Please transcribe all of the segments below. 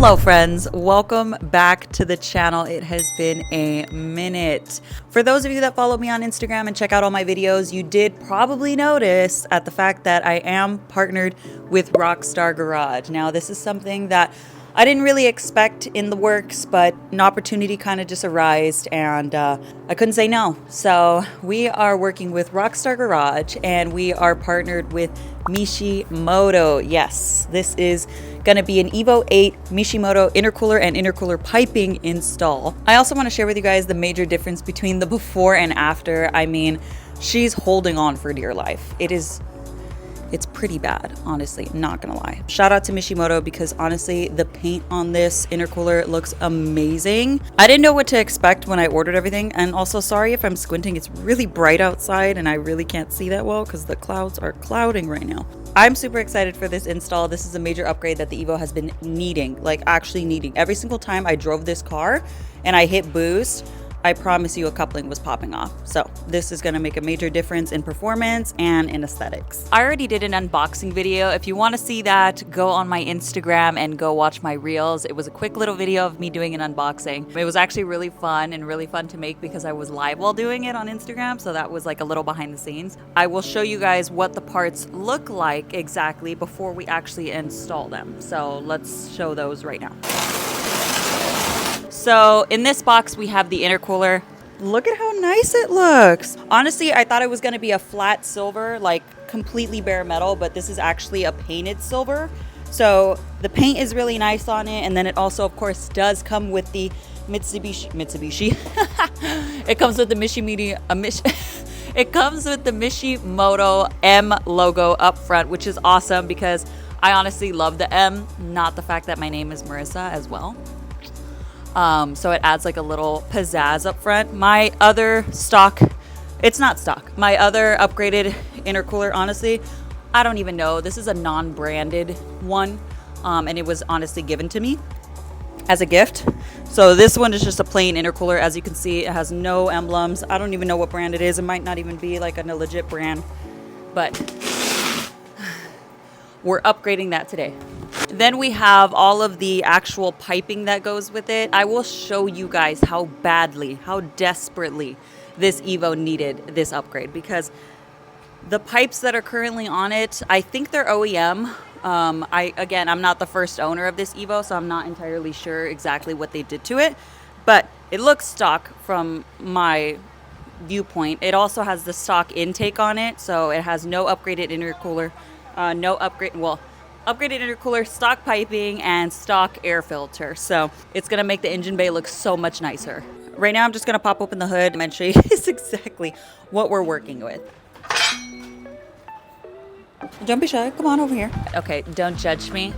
Hello friends, welcome back to the channel. It has been a minute. For those of you that follow me on Instagram and check out all my videos, you did probably notice at the fact that I am partnered with Rockstar Garage. Now this is something that I didn't really expect in the works, but an opportunity kind of just arose and I couldn't say no. So we are working with Rockstar Garage and we are partnered with Mishimoto. Yes, this is going to be an Evo 8 Mishimoto intercooler and intercooler piping install. I also want to share with you guys the major difference between the before and after. I mean, she's holding on for dear life. It's pretty bad, honestly, not gonna lie. Shout out to Mishimoto because honestly, the paint on this intercooler looks amazing. I didn't know what to expect when I ordered everything. And also sorry if I'm squinting, it's really bright outside and I really can't see that well because the clouds are clouding right now. I'm super excited for this install. This is a major upgrade that the Evo has been needing, like actually needing. Every single time I drove this car and I hit boost, I promise you a coupling was popping off. So this is gonna make a major difference in performance and in aesthetics. I already did an unboxing video. If you wanna see that, go on my Instagram and go watch my reels. It was a quick little video of me doing an unboxing. It was actually really fun and really fun to make because I was live while doing it on Instagram. So that was like a little behind the scenes. I will show you guys what the parts look like exactly before we actually install them. So let's show those right now. So in this box, we have the intercooler. Look at how nice it looks. Honestly, I thought it was gonna be a flat silver, like completely bare metal, but this is actually a painted silver. So the paint is really nice on it. And then it also, of course, does come with the Mitsubishi. It comes with the it comes with the Mishimoto M logo up front, which is awesome because I honestly love the M, not the fact that my name is Marissa as well. So it adds like a little pizzazz up front. My other stock, it's not stock. My other upgraded intercooler, honestly, I don't even know. This is a non-branded one. And it was honestly given to me as a gift. So this one is just a plain intercooler. As you can see, it has no emblems. I don't even know what brand it is. It might not even be like a legit brand, but we're upgrading that today. Then we have all of the actual piping that goes with it. I will show you guys how badly, how desperately this Evo needed this upgrade because the pipes that are currently on it, I think they're OEM. I'm not the first owner of this Evo, so I'm not entirely sure exactly what they did to it, but it looks stock from my viewpoint. It also has the stock intake on it, so it has no upgraded intercooler, upgraded intercooler, stock piping, and stock air filter. So it's gonna make the engine bay look so much nicer. Right now I'm just gonna pop open the hood and show you guys exactly what we're working with. Don't be shy, come on over here. Okay, don't judge me.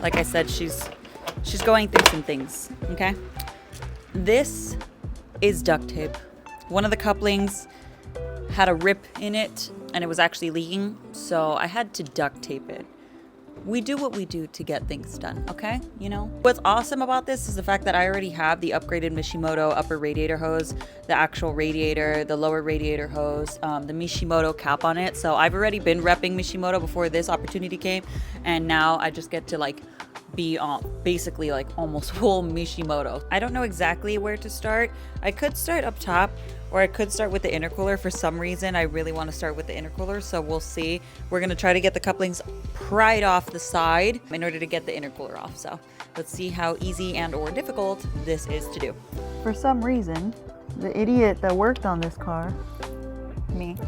Like I said, she's going through some things, okay? This is duct tape. One of the couplings had a rip in it and it was actually leaking, so I had to duct tape it. We do what we do to get things done, okay? You know? What's awesome about this is the fact that I already have the upgraded Mishimoto upper radiator hose, the actual radiator, the lower radiator hose, the Mishimoto cap on it. So I've already been repping Mishimoto before this opportunity came, and now I just get to like be basically like almost full Mishimoto. I don't know exactly where to start. I could start up top, or I could start with the intercooler. For some reason, I really want to start with the intercooler, so we'll see. We're going to try to get the couplings pried off the side in order to get the intercooler off. So let's see how easy and or difficult this is to do. For some reason, the idiot that worked on this car, me,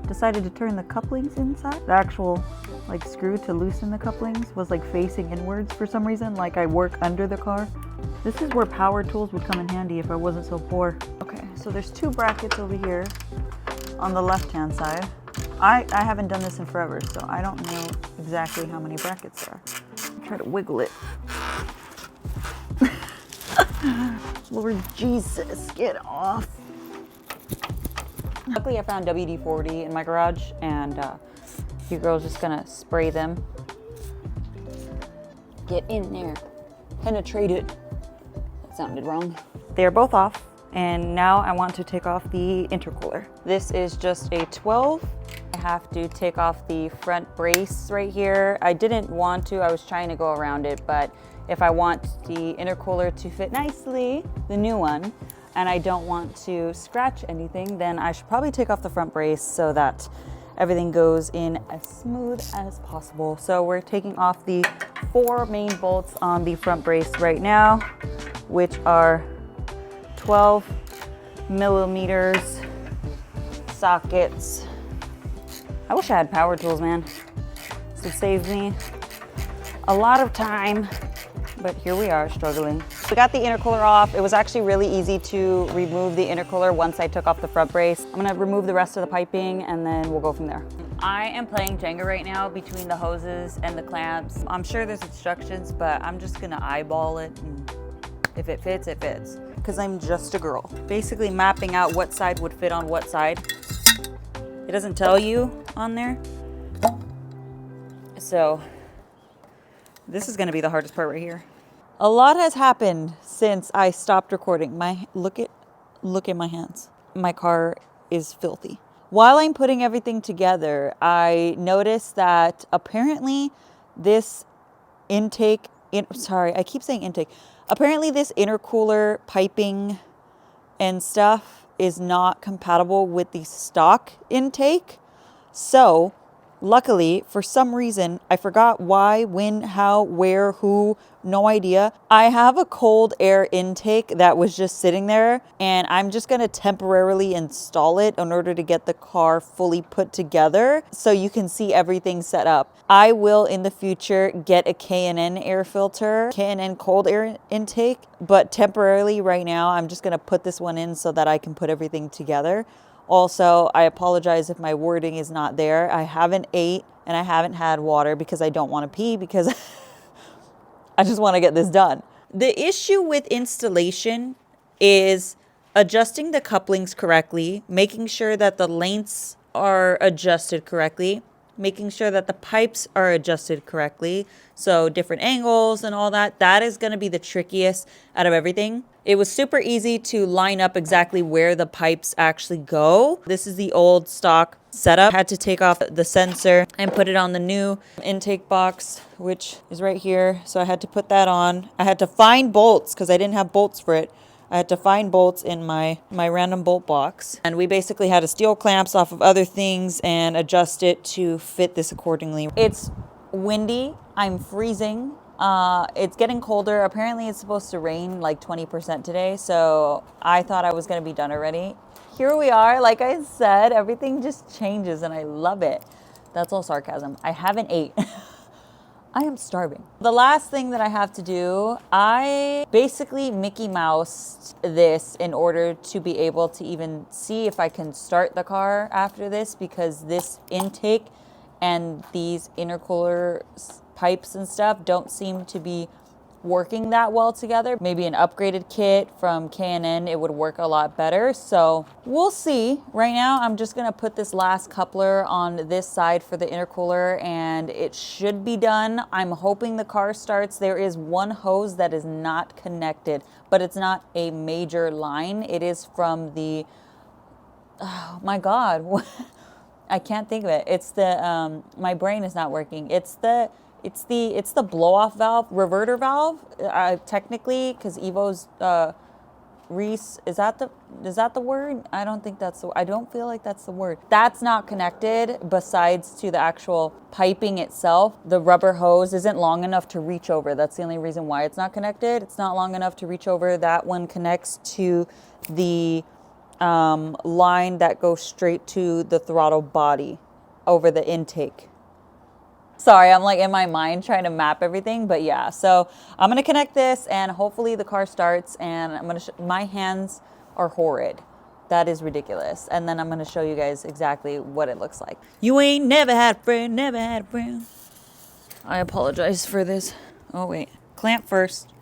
decided to turn the couplings inside. The actual like screw to loosen the couplings was like facing inwards for some reason, like I work under the car. This is where power tools would come in handy if I wasn't so poor. Okay, so there's two brackets over here on the left-hand side. I haven't done this in forever, so I don't know exactly how many brackets there are. I'll try to wiggle it. Lord Jesus, get off. Luckily I found WD-40 in my garage, and your girl's just gonna spray them. Get in there, penetrate it. That sounded wrong. They are both off, and now I want to take off the intercooler. This is just a 12 I have to take off the front brace right here. I didn't want to, I was trying to go around it, but if I want the intercooler to fit nicely, the new one, and I don't want to scratch anything, then I should probably take off the front brace so that everything goes in as smooth as possible. So we're taking off the 4 main bolts on the front brace right now, which are 12 millimeters sockets. I wish I had power tools, man. This would save me a lot of time, but here we are struggling. We got the intercooler off. It was actually really easy to remove the intercooler once I took off the front brace. I'm gonna remove the rest of the piping and then we'll go from there. I am playing Jenga right now between the hoses and the clamps. I'm sure there's instructions, but I'm just gonna eyeball it, and if it fits, it fits. Because I'm just a girl. Basically mapping out what side would fit on what side. It doesn't tell you on there. So this is gonna be the hardest part right here. A lot has happened since I stopped recording. Look at my hands. My car is filthy. While I'm putting everything together, I noticed that apparently this apparently this intercooler piping and stuff is not compatible with the stock intake. So luckily, for some reason, I forgot why, when, how, where, who, no idea. I have a cold air intake that was just sitting there, and I'm just gonna temporarily install it in order to get the car fully put together so you can see everything set up. I will in the future get a K&N air filter, K&N cold air intake, but temporarily right now, I'm just gonna put this one in so that I can put everything together. Also, I apologize if my wording is not there. I haven't ate and I haven't had water because I don't want to pee, because I just want to get this done. The issue with installation is adjusting the couplings correctly, making sure that the lengths are adjusted correctly, making sure that the pipes are adjusted correctly. So different angles and all that. That is going to be the trickiest out of everything. It was super easy to line up exactly where the pipes actually go. This is the old stock setup. I had to take off the sensor and put it on the new intake box, which is right here. So I had to put that on. I had to find bolts because I didn't have bolts for it. I had to find bolts in my random bolt box. And we basically had to steal clamps off of other things and adjust it to fit this accordingly. It's windy. I'm freezing. It's getting colder. Apparently it's supposed to rain like 20% today. So I thought I was going to be done already. Here we are. Like I said, everything just changes and I love it. That's all sarcasm. I haven't ate. I am starving. The last thing that I have to do, I basically Mickey Moused this in order to be able to even see if I can start the car after this, because this intake and these intercooler pipes and stuff don't seem to be working that well together. Maybe an upgraded kit from K&N, it would work a lot better. So we'll see. Right now, I'm just gonna put this last coupler on this side for the intercooler and it should be done. I'm hoping the car starts. There is one hose that is not connected, but it's not a major line. It is from the, oh my God, I can't think of it. It's the, my brain is not working. It's the blow-off valve, reverter valve, technically, because Evo's Reese, is that the word? I don't think that's I don't feel like that's the word. That's not connected besides to the actual piping itself. The rubber hose isn't long enough to reach over. That's the only reason why it's not connected. It's not long enough to reach over. That one connects to the line that goes straight to the throttle body over the intake. Sorry, I'm like in my mind trying to map everything, but yeah. So I'm gonna connect this and hopefully the car starts, and I'm gonna, my hands are horrid. That is ridiculous. And then I'm gonna show you guys exactly what it looks like. You ain't never had a friend, never had a friend. I apologize for this. Oh wait, clamp first.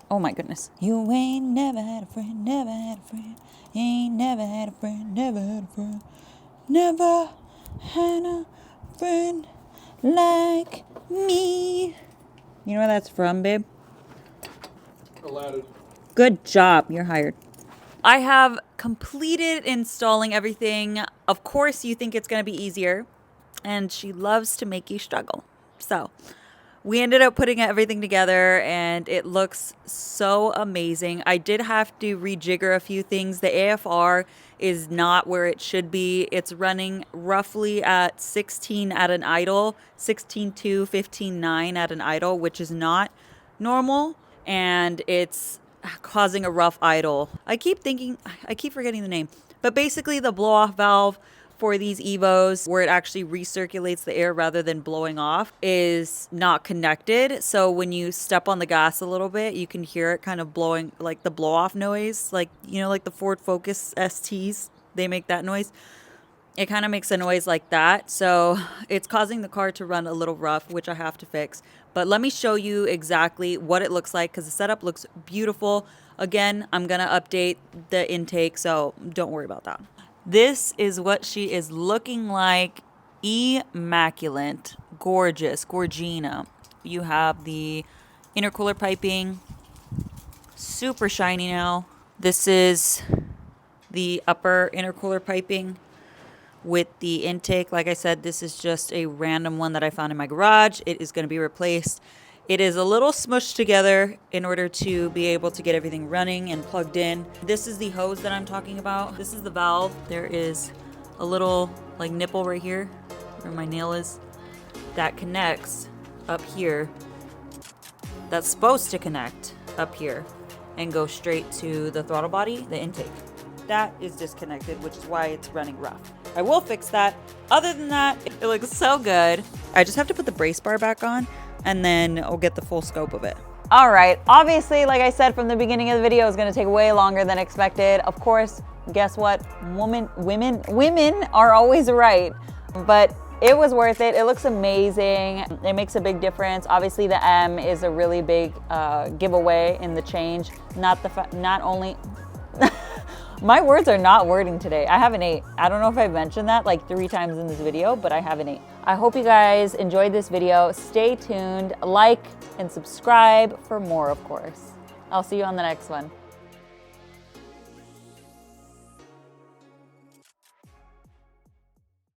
Oh my goodness. You ain't never had a friend, never had a friend. You ain't never had a friend, never had a friend. Never had a friend like me. You know where that's from, babe? Aladdin. Good job. You're hired. I have completed installing everything. Of course, you think it's going to be easier, and she loves to make you struggle. So we ended up putting everything together and it looks so amazing. I did have to rejigger a few things. The AFR is not where it should be. It's running roughly at 16 at an idle, 16.2, 15.9 at an idle, which is not normal. And it's causing a rough idle. I keep forgetting the name. But basically the blow off valve for these Evos, where it actually recirculates the air rather than blowing off, is not connected. So when you step on the gas a little bit, you can hear it kind of blowing, like the blow off noise, like, you know, like the Ford Focus STs, they make that noise. It kind of makes a noise like that. So it's causing the car to run a little rough, which I have to fix. But let me show you exactly what it looks like, because the setup looks beautiful. Again, I'm going to update the intake, so don't worry about that. This is what she is looking like. Immaculate, gorgeous, Gorgina. You have the intercooler piping, super shiny now. This is the upper intercooler piping with the intake. Like I said, this is just a random one that I found in my garage. It is going to be replaced. It is a little smushed together in order to be able to get everything running and plugged in. This is the hose that I'm talking about. This is the valve. There is a little like nipple right here where my nail is that connects up here. That's supposed to connect up here and go straight to the throttle body, the intake. That is disconnected, which is why it's running rough. I will fix that. Other than that, it looks so good. I just have to put the brace bar back on, and then I'll get the full scope of it. All right, obviously, like I said from the beginning of the video, it's gonna take way longer than expected. Of course, guess what? Women are always right, but it was worth it. It looks amazing. It makes a big difference. Obviously, the M is a really big giveaway in the change. Not only, my words are not wording today. I have an 8. I don't know if I've mentioned that like 3 times in this video, but I have an 8. I hope you guys enjoyed this video. Stay tuned, like and subscribe for more, of course. I'll see you on the next one.